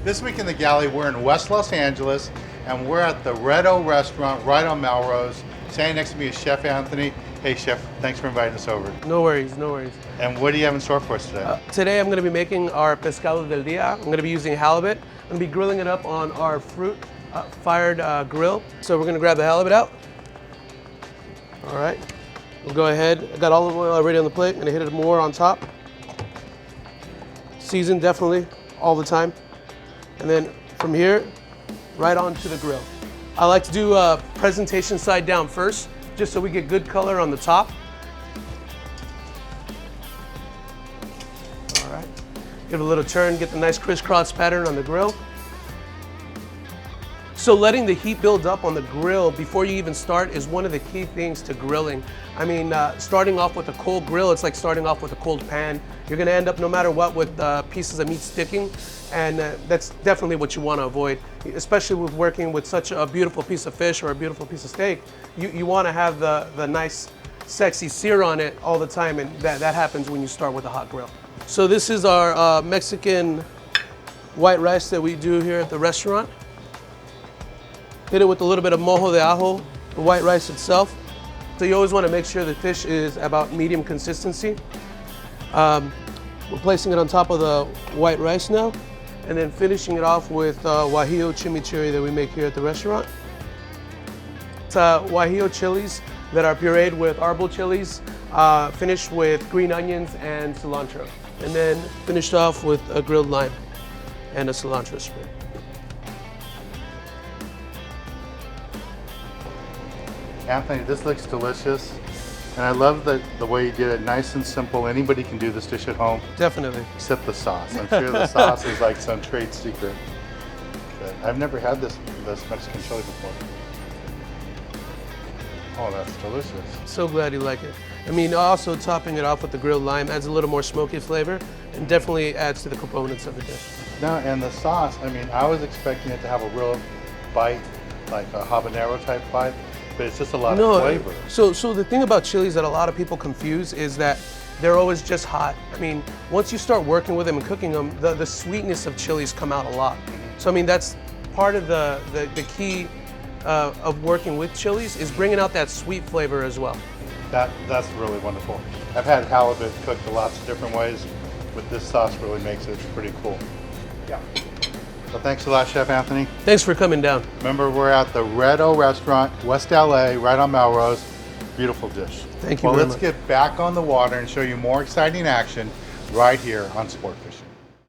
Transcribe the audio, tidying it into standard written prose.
This week in the galley, we're in West Los Angeles, and we're at the Red O restaurant right on Melrose. Standing next to me is Chef Anthony. Hey Chef, thanks for inviting us over. No worries, no worries. And what do you have in store for us today? Today I'm going to be making our Pescado del Dia. I'm going to be using halibut. I'm going to be grilling it up on our fruit fired grill. So we're going to grab the halibut out. All right, we'll go ahead. I got olive oil already on the plate. I'm going to hit it more on top. Seasoned definitely all the time. And then from here, right onto the grill. I like to do a presentation side down first, just so we get good color on the top. All right, give it a little turn, get the nice crisscross pattern on the grill. So letting the heat build up on the grill before you even start is one of the key things to grilling. I mean, starting off with a cold grill, it's like starting off with a cold pan. You're gonna end up, no matter what, with pieces of meat sticking, and that's definitely what you wanna avoid, especially with working with such a beautiful piece of fish or a beautiful piece of steak. You wanna have the nice, sexy sear on it all the time, and that happens when you start with a hot grill. So this is our Mexican white rice that we do here at the restaurant. Hit it with a little bit of mojo de ajo, the white rice itself. So you always want to make sure the fish is about medium consistency. We're placing it on top of the white rice now, and then finishing it off with guajillo chimichurri that we make here at the restaurant. It's guajillo chilies that are pureed with arbol chilies, finished with green onions and cilantro, and then finished off with a grilled lime and a cilantro spray. Anthony, this looks delicious. And I love the way you did it, nice and simple. Anybody can do this dish at home. Definitely. Except the sauce. I'm sure the sauce is like some trade secret. But I've never had this Mexican chili before. Oh, that's delicious. So glad you like it. I mean, also topping it off with the grilled lime adds a little more smoky flavor and definitely adds to the components of the dish. No, and the sauce, I mean, I was expecting it to have a real bite, like a habanero type bite, but it's just a lot of flavor. So the thing about chilies that a lot of people confuse is that they're always just hot. I mean, once you start working with them and cooking them, the sweetness of chilies come out a lot. So I mean, that's part of the key of working with chilies, is bringing out that sweet flavor as well. That's really wonderful. I've had halibut cooked lots of different ways, but this sauce really makes it pretty cool. Yeah. So thanks a lot, Chef Anthony. Thanks for coming down. Remember, we're at the Red O restaurant, West LA, right on Melrose. Beautiful dish. Thank you well, very let's much. get back on the water and show you more exciting action right here on Sport Fishing.